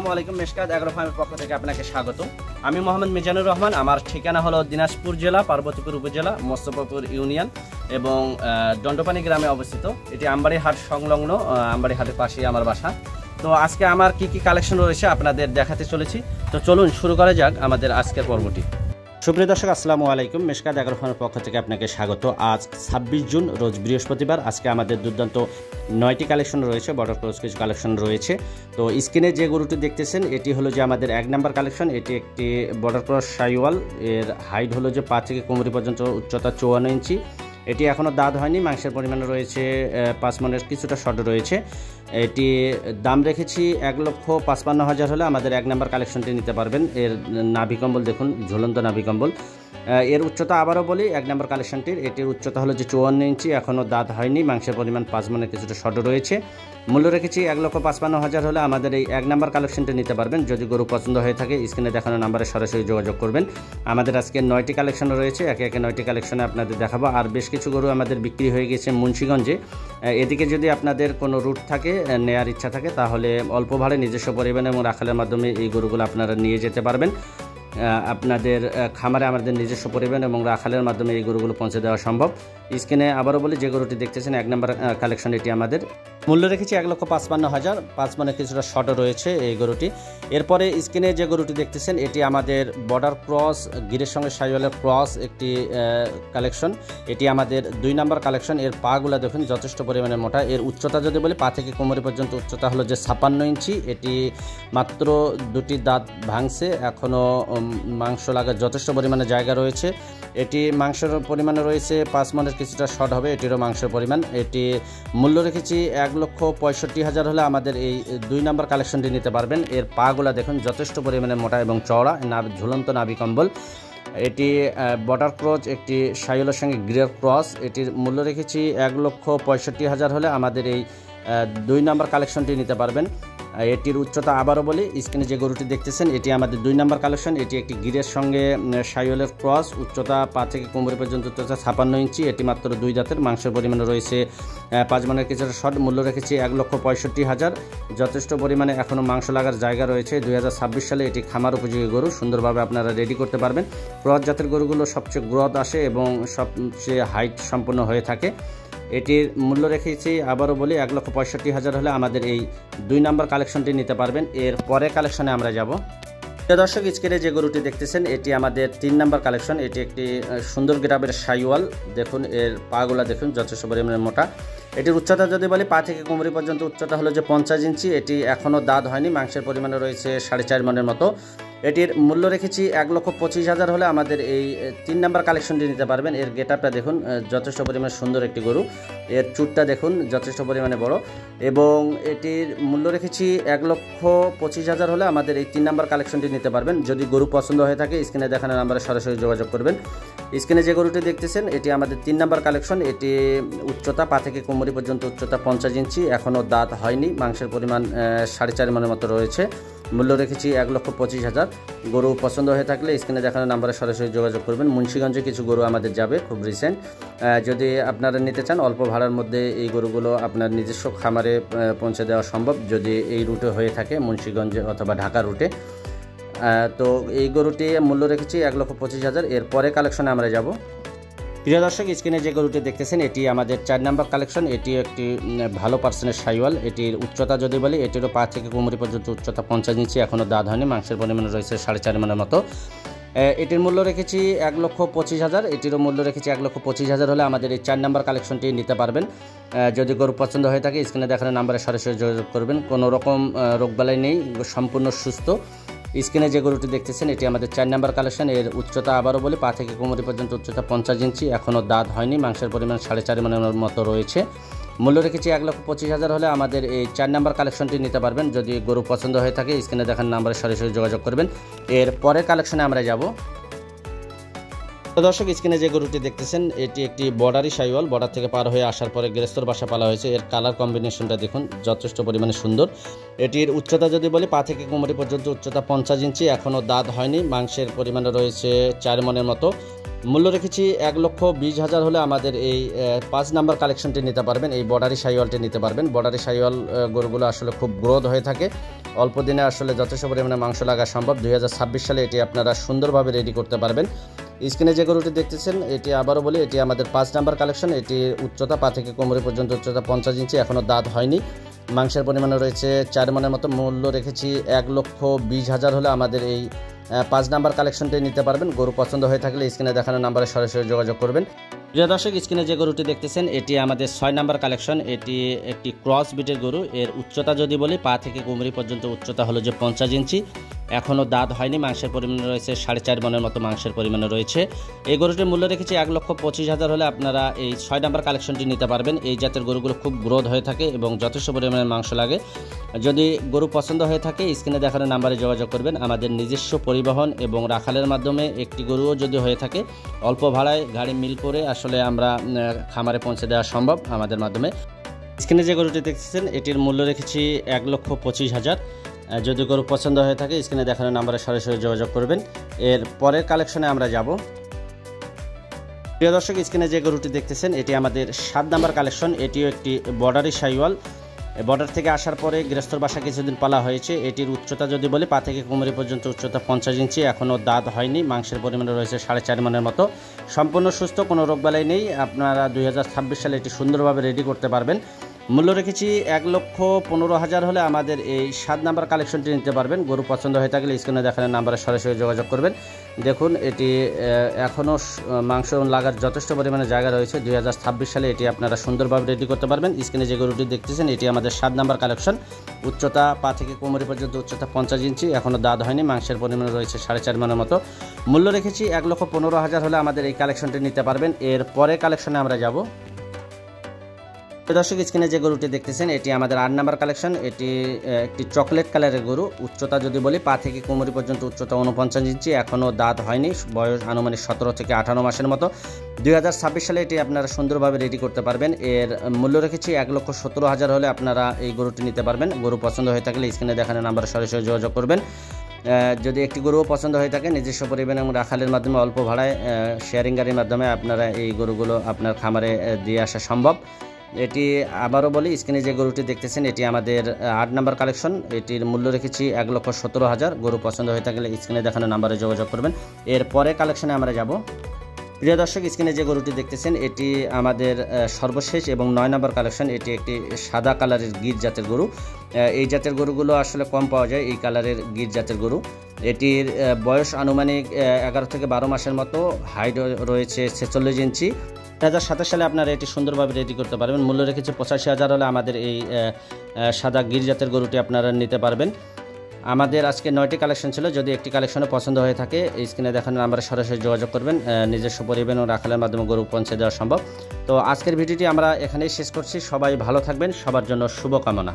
আসসালামু আলাইকুম। মেশকাত এগ্রো ফার্মের পক্ষ থেকে আপনাকে স্বাগত। আমি মোহাম্মদ মিজানুর রহমান। আমার ঠিকানা হলো দিনাজপুর জেলা, পার্বতীপুর উপজেলা, মোস্তফাপুর ইউনিয়ন এবং দণ্ডপানি গ্রামে অবস্থিত। এটি আমবাড়ি হাট সংলগ্ন, আমবাড়ি হাটের পাশেই আমার বাসা। তো আজকে আমার কি কি কালেকশন রয়েছে আপনাদের দেখাতে চলেছি। তো চলুন শুরু করা যাক আমাদের আজকের পর্বটি। সুপ্রিয় দর্শক, আসসালামু আলাইকুম। মেশকাত এগ্রো ফার্মের পক্ষ থেকে আপনাকে স্বাগত। আজ 26 জুন, রোজ বৃহস্পতিবার। আজকে আমাদের দুর্দান্ত 9টি কালেকশন রয়েছে, বর্ডার ক্রস কিছু কালেকশন রয়েছে। তো স্ক্রিনে যে গরুটি দেখতেছেন এটি হলো যে আমাদের 1 নাম্বার কালেকশন। এটি একটি বর্ডার ক্রস শাইওয়াল। এর হাইট হলো যে পা থেকে কোমরি পর্যন্ত, উচ্চতা 54 ইঞ্চি। এটি এখনও দাঁত হয়নি, মাংসের পরিমাণ রয়েছে 5 মনের কিছুটা শর্ট রয়েছে। এটি দাম রেখেছি 1,55,000 হলে আমাদের 1 নাম্বার কালেকশনটি নিতে পারবেন। এর নাভি কম্বল দেখুন, ঝুলন্ত নাভি কম্বল। এর উচ্চতা আবারও বলি, 1 নাম্বার কালেকশনটির এটির উচ্চতা হলো যে 54 ইঞ্চি, এখনও দাঁত হয়নি, মাংসের পরিমাণ 5 মনের কিছুটা শর্ট রয়েছে। মূল্য রেখেছি 1,55,000 হলে আমাদের এই 1 নাম্বার কালেকশনটি নিতে পারবেন। যদি গরু পছন্দ হয়ে থাকে স্ক্রিনে দেখানো নাম্বারে সরাসরি যোগাযোগ করবেন। আমাদের আজকে 9টি কালেকশন রয়েছে, একে একে 9টি কালেকশনে আপনাদের দেখাবো। আর বেশ কিছু গরু আমাদের বিক্রি হয়ে গেছে মুন্সিগঞ্জে। এদিকে যদি আপনাদের কোনো রুট থাকে, নেয়ার ইচ্ছা থাকে, তাহলে অল্প ভাড়ে নিজস্ব পরিবহন এবং রাখালের মাধ্যমে এই গরুগুলো আপনারা নিয়ে যেতে পারবেন। আপনাদের খামারে আমাদের নিজস্ব পরিবহন এবং রাখালের মাধ্যমে এই গরুগুলো পৌঁছে দেওয়া সম্ভব। স্ক্রিনে আবারও বলি, যে গরুটি দেখতেছেন 1 নাম্বার কালেকশন, এটি আমাদের মূল্য রেখেছি 1,55,000। 5 মনে কিছুটা শর্ট রয়েছে এই গরুটি। এরপরে স্ক্রিনে যে গরুটি দেখতেছেন এটি আমাদের বর্ডার ক্রস গিরের সঙ্গে শাইওয়ালের ক্রস একটি কালেকশন। এটি আমাদের 2 নাম্বার কালেকশন। এর পাগুলা দেখুন যথেষ্ট পরিমাণে মোটা। এর উচ্চতা যদি বলি, পা থেকে কোমরি পর্যন্ত উচ্চতা হলো যে 56 ইঞ্চি। এটি মাত্র 2টি দাঁত ভাঙছে, এখনও মাংস লাগার যথেষ্ট পরিমাণে জায়গা রয়েছে। এটি মাংসের পরিমাণে রয়েছে 5 মনের কিছুটা শর্ট হবে এটিরও মাংসের পরিমাণ। এটি মূল্য রেখেছি 1,65,000 হলে আমাদের এই 2 নাম্বার কালেকশনটি নিতে পারবেন। এর পাগুলা দেখুন যথেষ্ট পরিমাণে মোটা এবং চওড়া, ঝুলন্ত নাভি কম্বল। এটি বর্ডার ক্রস একটি শাইওয়ালের সঙ্গে গ্রের ক্রস। এটির মূল্য রেখেছি 1,65,000 হলে আমাদের এই 2 নাম্বার কালেকশনটি নিতে পারবেন। এটির উচ্চতা আবারও বলি, স্ক্রিনে যে গরুটি দেখতেছেন এটি আমাদের 2 নাম্বার কালেকশন। এটি একটি গিরের সঙ্গে শাইওয়ালের ক্রস। উচ্চতা পা থেকে কোমরি পর্যন্ত উচ্চতা 56 ইঞ্চি। এটি মাত্র 2 দাঁতের, মাংসের পরিমাণে রয়েছে 5 মনের কিছুটা শর্ট। মূল্য রেখেছি 1,65,000। যথেষ্ট পরিমাণে এখনও মাংস লাগার জায়গা রয়েছে। 2026 সালে এটি খামার উপযোগী গরু, সুন্দরভাবে আপনারা রেডি করতে পারবেন। ক্রস জাতের গরুগুলো সবচেয়ে গ্রোথ আসে এবং সবচেয়ে হাইট সম্পন্ন হয়ে থাকে। এটির মূল্য রেখেছি আবারও বলি 1,65,000 হলে আমাদের এই 2 নাম্বার কালেকশনটি নিতে পারবেন। এর পরে কালেকশনে আমরা যাব। দর্শক, স্ক্রিনে যে গরুটি দেখতেছেন এটি আমাদের 3 নাম্বার কালেকশন। এটি একটি সুন্দর গ্রাবের শাইওয়াল। দেখুন এর পাগুলা দেখুন যথেষ্ট পরিমাণে মোটা। এটির উচ্চতা যদি বলি, পা থেকে কোমরি পর্যন্ত উচ্চতা হলো যে 50 ইঞ্চি। এটি এখনও দাঁত হয়নি, মাংসের পরিমাণে রয়েছে 4.5 মনের মতো। এটির মূল্য রেখেছি 1,25,000 হলে আমাদের এই 3 নাম্বার কালেকশনটি নিতে পারবেন। এর গেটআপটা দেখুন যথেষ্ট পরিমাণে সুন্দর একটি গরু। এর চুটটা দেখুন যথেষ্ট পরিমাণে বড় এবং এটির মূল্য রেখেছি 1,25,000 হলে আমাদের এই 3 নাম্বার কালেকশনটি নিতে পারবেন। যদি গরু পছন্দ হয়ে থাকে স্ক্রিনে দেখানো নাম্বারে সরাসরি যোগাযোগ করবেন। স্ক্রিনে যে গরুটি দেখতেছেন এটি আমাদের 3 নাম্বার কালেকশন। এটি উচ্চতা পা থেকে কোমরি পর্যন্ত উচ্চতা 50 ইঞ্চি, এখনও দাঁত হয়নি, মাংসের পরিমাণ 4.5 মনের মতো রয়েছে। মূল্য রেখেছি 1,25,000। গরু পছন্দ হয়ে থাকলে স্ক্রিনে দেখানো নাম্বারে সরাসরি যোগাযোগ করবেন। মুন্সিগঞ্জে কিছু গরু আমাদের যাবে খুব রিসেন্ট। যদি আপনারা নিতে চান অল্প ভাড়ার মধ্যে এই গরুগুলো আপনার নিজস্ব খামারে পৌঁছে দেওয়া সম্ভব, যদি এই রুটে হয়ে থাকে মুন্সিগঞ্জে অথবা ঢাকা রুটে। তো এই গরুটি মূল্য রেখেছি 1,25,000। এর পরে কালেকশনে আমরা যাব। প্রিয় দর্শক, স্ক্রিনে যে গরুটি দেখতেছেন এটি আমাদের 4 নাম্বার কালেকশন। এটি একটি ভালো পার্সেন্টের শাইওয়াল। এটির উচ্চতা যদি বলি, এটিরও পা থেকে কোমরি পর্যন্ত উচ্চতা 50 ইঞ্চি, এখনও দাঁত হয়নি, মাংসের পরিমাণে রয়েছে 4.5 মনের মতো। এটির মূল্য রেখেছি 1,25,000। এটিরও মূল্য রেখেছি 1,25,000 হলে আমাদের এই 4 নাম্বার কালেকশনটি নিতে পারবেন। যদি গরু পছন্দ হয়ে থাকে স্ক্রিনে দেখানো নাম্বারে সরাসরি যোগাযোগ করবেন। কোনো রকম রোগবালাই নেই, সম্পূর্ণ সুস্থ। স্ক্রিনে যে গরুটি দেখতেছেন এটি আমাদের 4 নাম্বার কালেকশন। এর উচ্চতা আবারও বলি, পা থেকে কোমরি পর্যন্ত উচ্চতা 50 ইঞ্চি, এখনও দাঁত হয়নি, মাংসের পরিমাণ 4.5 মনের মতো রয়েছে। মূল্য রেখেছি 1,25,000 হলে আমাদের এই 4 নাম্বার কালেকশনটি নিতে পারবেন। যদি গরু পছন্দ হয়ে থাকে স্ক্রিনে দেখানো নাম্বারে সরাসরি যোগাযোগ করবেন। এর পরের কালেকশনে আমরা যাব। তো দর্শক, স্ক্রিনে যে গরুটি দেখতেছেন এটি একটি বর্ডারি শাইওয়াল। বর্ডার থেকে পার হয়ে আসার পরে গৃহস্থর বাসা পালা হয়েছে। এর কালার কম্বিনেশনটা দেখুন যথেষ্ট পরিমাণে সুন্দর। এটির উচ্চতা যদি বলি, পা থেকে কোমরি পর্যন্ত উচ্চতা 50 ইঞ্চি, এখনও দাঁত হয়নি, মাংসের পরিমাণে রয়েছে 4 মনের মতো। মূল্য রেখেছি 1,20,000 হলে আমাদের এই 5 নাম্বার কালেকশনটি নিতে পারবেন। এই বর্ডারি শাইওয়ালটি নিতে পারবেন। বর্ডারি শাইওয়াল গরুগুলো আসলে খুব গ্রোথ হয়ে থাকে অল্প দিনে আসলে যথেষ্ট পরিমাণে মাংস লাগা সম্ভব। 2026 সালে এটি আপনারা সুন্দরভাবে রেডি করতে পারবেন। স্ক্রিনে যে গরুটি দেখতেছেন এটি আবারও বলি, এটি আমাদের 5 নাম্বার কালেকশন। এটি উচ্চতা পা থেকে কোমরে পর্যন্ত উচ্চতা 50 ইঞ্চি, এখনও দাঁত হয়নি। মাংসের পরিমাণে রয়েছে 4 মনের মতো। মূল্য রেখেছি 1,20,000 হলে আমাদের এই 5 নাম্বার কালেকশনটি নিতে পারবেন। গরু পছন্দ হয়ে থাকলে স্ক্রিনে দেখানো নাম্বারে সরাসরি যোগাযোগ করবেন। প্রিয় দর্শক, স্ক্রিনে যে গরুটি দেখতেছেন এটি আমাদের 6 নাম্বার কালেকশন। এটি একটি ক্রস বিটের গরু। এর উচ্চতা যদি বলি, পা থেকে কোমরি পর্যন্ত উচ্চতা হলো যে 50 ইঞ্চি, এখনও দাঁত হয়নি। মাংসের পরিমাণ রয়েছে 4.5 মনের মতো মাংসের পরিমাণে রয়েছে। এই গরুটির মূল্য রেখেছি 1,25,000 হলে আপনারা এই 6 নাম্বার কালেকশনটি নিতে পারবেন। এই জাতের গরুগুলো খুব গ্রোথ হয়ে থাকে এবং যথেষ্ট পরিমাণে মাংস লাগে। যদি গরু পছন্দ হয়ে থাকে স্ক্রিনে দেখানো নাম্বারে যোগাযোগ করবেন। আমাদের নিজস্ব পরিবহন এবং রাখালের মাধ্যমে একটি গরুও যদি হয়ে থাকে অল্প ভাড়ায় গাড়ি মিল করে আসলে আমরা খামারে পৌঁছে দেওয়া সম্ভব আমাদের মাধ্যমে। স্ক্রিনে যে গরুটি দেখতেছেন এটির মূল্য রেখেছি 1,25,000। যদি গরু পছন্দ হয়ে থাকে স্ক্রিনে দেখানো নাম্বারে সরাসরি যোগাযোগ করবেন। এর পরের কালেকশনে আমরা যাব। প্রিয় দর্শক, স্ক্রিনে যে গরুটি দেখতেছেন এটি আমাদের 7 নাম্বার কালেকশন। এটিও একটি বর্ডারি শাহিওয়াল। বর্ডার থেকে আসার পরে গৃহস্থর বাসা কিছুদিন পালা হয়েছে। এটির উচ্চতা যদি বলি, পা থেকে কোমরে পর্যন্ত উচ্চতা 50 ইঞ্চি, এখনও দাঁত হয়নি। মাংসের পরিমাণে রয়েছে 4.5 মনের মতো। সম্পূর্ণ সুস্থ, কোনো রোগবালাই নেই। আপনারা 2026 সালে এটি সুন্দরভাবে রেডি করতে পারবেন। মূল্য রেখেছি 1,15,000 হলে আমাদের এই 7 নাম্বার কালেকশনটি নিতে পারবেন। গরু পছন্দ হয়ে থাকলে স্ক্রিনে দেখানো নাম্বারে সরাসরি যোগাযোগ করবেন। দেখুন, এটি এখনও মাংস লাগার যথেষ্ট পরিমাণে জায়গা রয়েছে। 2026 সালে এটি আপনারা সুন্দরভাবে রেডি করতে পারবেন। স্ক্রিনে যে গরুটি দেখতেছেন এটি আমাদের 7 নাম্বার কালেকশন। উচ্চতা পা থেকে কোমরে পর্যন্ত উচ্চতা 50 ইঞ্চি, এখনও দাঁত হয়নি। মাংসের পরিমাণ রয়েছে 4.5 মনের মতো। মূল্য রেখেছি 1,15,000 হলে আমাদের এই কালেকশনটি নিতে পারবেন। এর পরে কালেকশনে আমরা যাব। দর্শক, স্ক্রিনে যে গরুটি দেখতেছেন এটি আমাদের 8 নাম্বার কালেকশন। এটি একটি চকলেট কালারের গরু। উচ্চতা যদি বলি, পা থেকে কোমরি পর্যন্ত উচ্চতা 49 ইঞ্চি, এখনও দাঁত হয়নি। বয়স আনুমানিক 17 থেকে 18 মাসের মতো। 2026 সালে এটি আপনারা সুন্দরভাবে রেডি করতে পারবেন। এর মূল্য রেখেছি 1,17,000 হলে আপনারা এই গরুটি নিতে পারবেন। গরু পছন্দ হয়ে থাকলে স্ক্রিনে দেখানো নাম্বারে সরাসরি যোগাযোগ করবেন। যদি একটি গরুও পছন্দ হয়ে থাকে নিজস্ব পরিবহন এবং রাখালের মাধ্যমে অল্প ভাড়ায় শেয়ারিং গাড়ির মাধ্যমে আপনারা এই গরুগুলো আপনার খামারে দিয়ে আসা সম্ভব। এটি আবারও বলি, স্ক্রিনে যে গরুটি দেখতেছেন এটি আমাদের 8 নাম্বার কালেকশন। এটির মূল্য রেখেছি 1,17,000। গরু পছন্দ হয়ে থাকলে স্ক্রিনে দেখানো নাম্বারে যোগাযোগ করবেন। এর পরে কালেকশনে আমরা যাব। প্রিয় দর্শক, স্ক্রিনে যে গরুটি দেখতেছেন এটি আমাদের সর্বশেষ এবং 9 নাম্বার কালেকশন। এটি একটি সাদা কালারের গির জাতের গরু। এই জাতের গরুগুলো আসলে কম পাওয়া যায়, এই কালারের গির জাতের গরু। এটির বয়স আনুমানিক 11 থেকে 12 মাসের মতো। হাইট রয়েছে 46 ইঞ্চি। 2027 সালে আপনারা এটি সুন্দরভাবে রেডি করতে পারবেন। মূল্য রেখেছে 85,000 হলে আমাদের এই সাদা গির জাতের গরুটি আপনারা নিতে পারবেন। আমাদের আজকে 9টি কালেকশন ছিল। যদি একটি কালেকশনে পছন্দ হয়ে থাকে স্ক্রিনে দেখানো নাম্বারে সরাসরি যোগাযোগ করবেন। নিজস্ব পরিবহন ও রাখালের মাধ্যমে গরু পৌঁছে দেওয়া সম্ভব। তো আজকের ভিডিওটি আমরা এখানেই শেষ করছি। সবাই ভালো থাকবেন, সবার জন্য শুভকামনা।